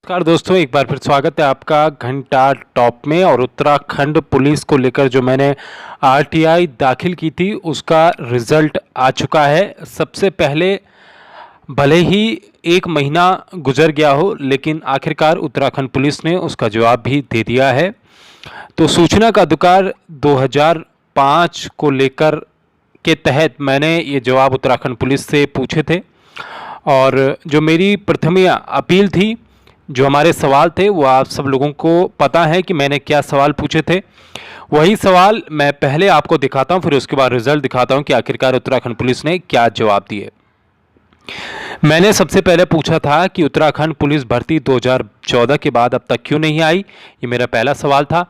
नमस्कार दोस्तों, एक बार फिर स्वागत है आपका घंटा टॉप में। और उत्तराखंड पुलिस को लेकर जो मैंने आरटीआई दाखिल की थी उसका रिज़ल्ट आ चुका है। सबसे पहले भले ही एक महीना गुजर गया हो, लेकिन आखिरकार उत्तराखंड पुलिस ने उसका जवाब भी दे दिया है। तो सूचना का अधिकार 2005 को लेकर के तहत मैंने ये जवाब उत्तराखंड पुलिस से पूछे थे। और जो मेरी प्रथम अपील थी, जो हमारे सवाल थे, वो आप सब लोगों को पता है कि मैंने क्या सवाल पूछे थे। वही सवाल मैं पहले आपको दिखाता हूं, फिर उसके बाद रिजल्ट दिखाता हूं कि आखिरकार उत्तराखंड पुलिस ने क्या जवाब दिए। मैंने सबसे पहले पूछा था कि उत्तराखंड पुलिस भर्ती 2014 के बाद अब तक क्यों नहीं आई, ये मेरा पहला सवाल था।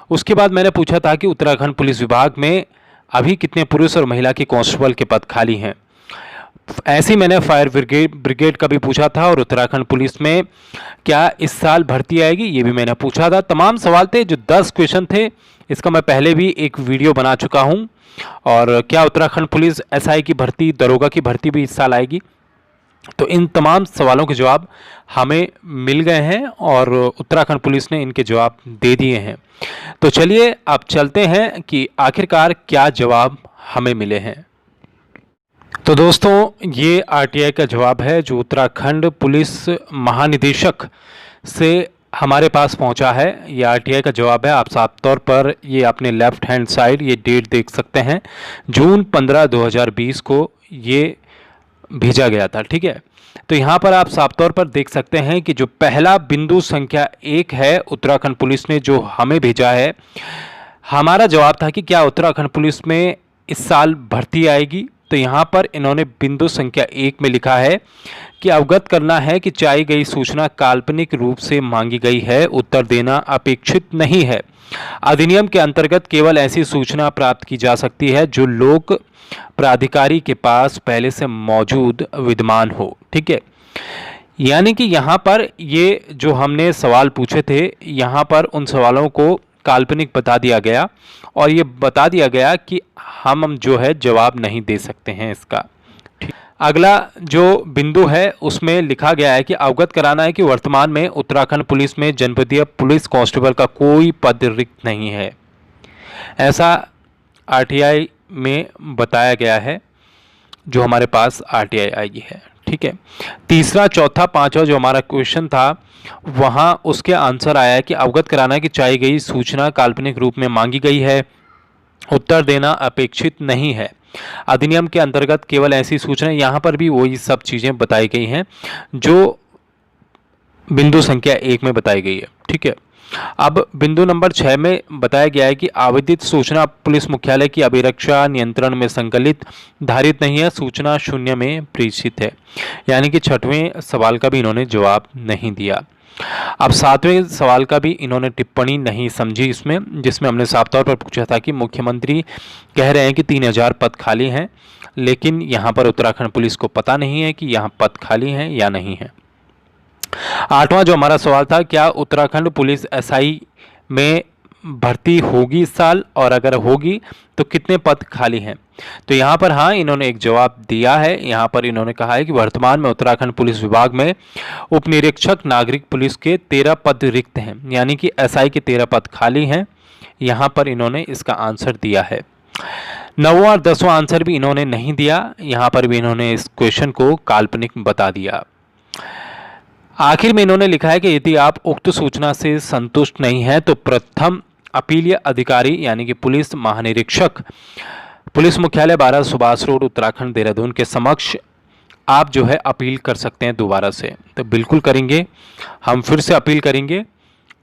उसके बाद मैंने पूछा था कि उत्तराखंड पुलिस विभाग में अभी कितने पुरुष और महिला के कांस्टेबल के पद खाली हैं। ऐसे ही मैंने फायर ब्रिगेड का भी पूछा था, और उत्तराखंड पुलिस में क्या इस साल भर्ती आएगी, ये भी मैंने पूछा था। तमाम सवाल थे, जो 10 क्वेश्चन थे। इसका मैं पहले भी एक वीडियो बना चुका हूं। और क्या उत्तराखंड पुलिस एसआई की भर्ती, दरोगा की भर्ती भी इस साल आएगी, तो इन तमाम सवालों के जवाब हमें मिल गए हैं और उत्तराखंड पुलिस ने इनके जवाब दे दिए हैं। तो चलिए अब चलते हैं कि आखिरकार क्या जवाब हमें मिले हैं। तो दोस्तों, ये आरटीआई का जवाब है जो उत्तराखंड पुलिस महानिदेशक से हमारे पास पहुंचा है। ये आरटीआई का जवाब है। आप साफ तौर पर ये अपने लेफ्ट हैंड साइड ये डेट देख सकते हैं, जून 15, 2020 को ये भेजा गया था। ठीक है, तो यहाँ पर आप साफ तौर पर देख सकते हैं कि जो पहला बिंदु संख्या 1 है उत्तराखंड पुलिस ने जो हमें भेजा है, हमारा जवाब था कि क्या उत्तराखंड पुलिस में इस साल भर्ती आएगी। तो यहाँ पर इन्होंने बिंदु संख्या 1 में लिखा है कि अवगत करना है कि चाही गई सूचना काल्पनिक रूप से मांगी गई है, उत्तर देना अपेक्षित नहीं है। अधिनियम के अंतर्गत केवल ऐसी सूचना प्राप्त की जा सकती है जो लोक प्राधिकारी के पास पहले से मौजूद विद्यमान हो। ठीक है, यानी कि यहाँ पर ये जो हमने सवाल पूछे थे, यहाँ पर उन सवालों को काल्पनिक बता दिया गया और ये बता दिया गया कि हम जो है जवाब नहीं दे सकते हैं इसका। अगला जो बिंदु है उसमें लिखा गया है कि अवगत कराना है कि वर्तमान में उत्तराखंड पुलिस में जनपदीय पुलिस कांस्टेबल का कोई पद रिक्त नहीं है, ऐसा आरटीआई में बताया गया है जो हमारे पास आरटीआई आई है। ठीक है, तीसरा, चौथा, पांचवा जो हमारा क्वेश्चन था वहां उसके आंसर आया है कि अवगत कराना है कि चाही गई सूचना काल्पनिक रूप में मांगी गई है, उत्तर देना अपेक्षित नहीं है। अधिनियम के अंतर्गत केवल ऐसी सूचना, यहाँ पर भी वही सब चीज़ें बताई गई हैं जो बिंदु संख्या 1 में बताई गई है। ठीक है, अब बिंदु नंबर 6 में बताया गया है कि आवेदित सूचना पुलिस मुख्यालय की अभिरक्षा नियंत्रण में संकलित धारित नहीं है, सूचना शून्य में प्रेषित है। यानी कि 6वें सवाल का भी इन्होंने जवाब नहीं दिया। अब 7वें सवाल का भी इन्होंने टिप्पणी नहीं समझी इसमें, जिसमें हमने साफ तौर पर पूछा था कि मुख्यमंत्री कह रहे हैं कि 3000 पद खाली हैं, लेकिन यहाँ पर उत्तराखंड पुलिस को पता नहीं है कि यहाँ पद खाली हैं या नहीं है। 8वां जो हमारा सवाल था, क्या उत्तराखंड पुलिस एसआई में भर्ती होगी इस साल, और अगर होगी तो कितने पद खाली हैं। तो यहाँ पर हाँ, इन्होंने एक जवाब दिया है। यहाँ पर इन्होंने कहा है कि वर्तमान में उत्तराखंड पुलिस विभाग में उप निरीक्षक नागरिक पुलिस के 13 पद रिक्त हैं, यानी कि एसआई के 13 पद खाली हैं। यहाँ पर इन्होंने इसका आंसर दिया है। 9वां और 10वां आंसर भी इन्होंने नहीं दिया, यहाँ पर भी इन्होंने इस क्वेश्चन को काल्पनिक बता दिया। आखिर में इन्होंने लिखा है कि यदि आप उक्त सूचना से संतुष्ट नहीं है तो प्रथम अपीलीय अधिकारी यानी कि पुलिस महानिरीक्षक पुलिस मुख्यालय 12 सुभाष रोड उत्तराखंड देहरादून के समक्ष आप जो है अपील कर सकते हैं दोबारा से। तो बिल्कुल करेंगे, हम फिर से अपील करेंगे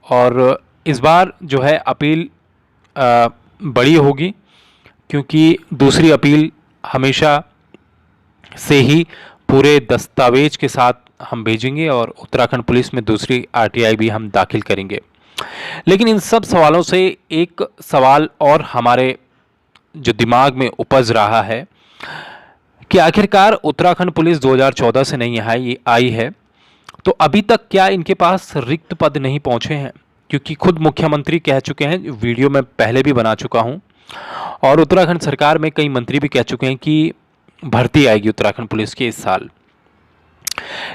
और इस बार जो है अपील बड़ी होगी, क्योंकि दूसरी अपील हमेशा से ही पूरे दस्तावेज के साथ हम भेजेंगे और उत्तराखंड पुलिस में दूसरी आरटीआई भी हम दाखिल करेंगे। लेकिन इन सब सवालों से एक सवाल और हमारे जो दिमाग में उपज रहा है कि आखिरकार उत्तराखंड पुलिस 2014 से नहीं आई है, तो अभी तक क्या इनके पास रिक्त पद नहीं पहुंचे हैं। क्योंकि खुद मुख्यमंत्री कह चुके हैं, वीडियो में पहले भी बना चुका हूं, और उत्तराखंड सरकार में कई मंत्री भी कह चुके हैं कि भर्ती आएगी उत्तराखंड पुलिस की इस साल।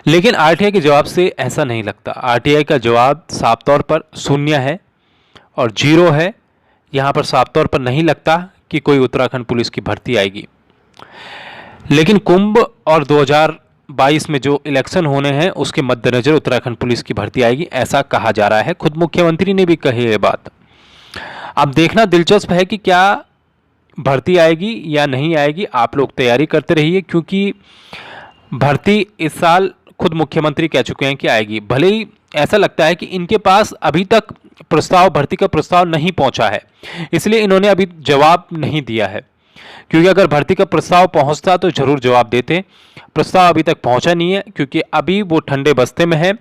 लेकिन आरटीआई के जवाब से ऐसा नहीं लगता। आरटीआई का जवाब साफ तौर पर शून्य है और जीरो है। यहाँ पर साफ तौर पर नहीं लगता कि कोई उत्तराखंड पुलिस की भर्ती आएगी। लेकिन कुंभ और 2022 में जो इलेक्शन होने हैं उसके मद्देनज़र उत्तराखंड पुलिस की भर्ती आएगी, ऐसा कहा जा रहा है। खुद मुख्यमंत्री ने भी कही ये बात। अब देखना दिलचस्प है कि क्या भर्ती आएगी या नहीं आएगी। आप लोग तैयारी करते रहिए, क्योंकि भर्ती इस साल खुद मुख्यमंत्री कह चुके हैं कि आएगी। भले ही ऐसा लगता है कि इनके पास अभी तक भर्ती का प्रस्ताव नहीं पहुंचा है, इसलिए इन्होंने अभी जवाब नहीं दिया है। क्योंकि अगर भर्ती का प्रस्ताव पहुंचता तो जरूर जवाब देते। प्रस्ताव अभी तक पहुंचा नहीं है, क्योंकि अभी वो ठंडे बस्ते में है।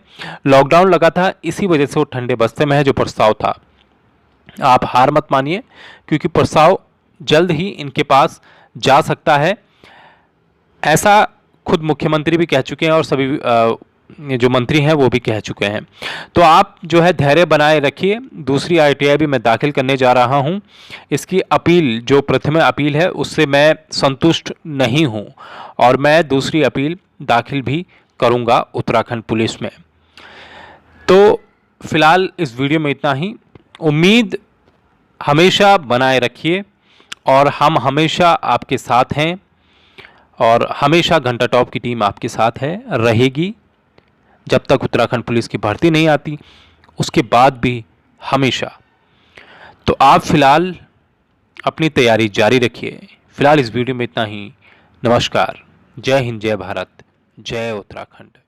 लॉकडाउन लगा था, इसी वजह से वो ठंडे बस्ते में है जो प्रस्ताव था। आप हार मत मानिए, क्योंकि प्रस्ताव जल्द ही इनके पास जा सकता है, ऐसा खुद मुख्यमंत्री भी कह चुके हैं और सभी जो मंत्री हैं वो भी कह चुके हैं। तो आप जो है धैर्य बनाए रखिए। दूसरी आरटीआई भी मैं दाखिल करने जा रहा हूं। इसकी अपील, जो प्रथम अपील है, उससे मैं संतुष्ट नहीं हूं और मैं दूसरी अपील दाखिल भी करूंगा उत्तराखंड पुलिस में। तो फिलहाल इस वीडियो में इतना ही। उम्मीद हमेशा बनाए रखिए और हम हमेशा आपके साथ हैं और हमेशा घंटा टॉप की टीम आपके साथ है, रहेगी जब तक उत्तराखंड पुलिस की भर्ती नहीं आती, उसके बाद भी हमेशा। तो आप फिलहाल अपनी तैयारी जारी रखिए। फिलहाल इस वीडियो में इतना ही। नमस्कार। जय हिंद, जय भारत, जय उत्तराखंड।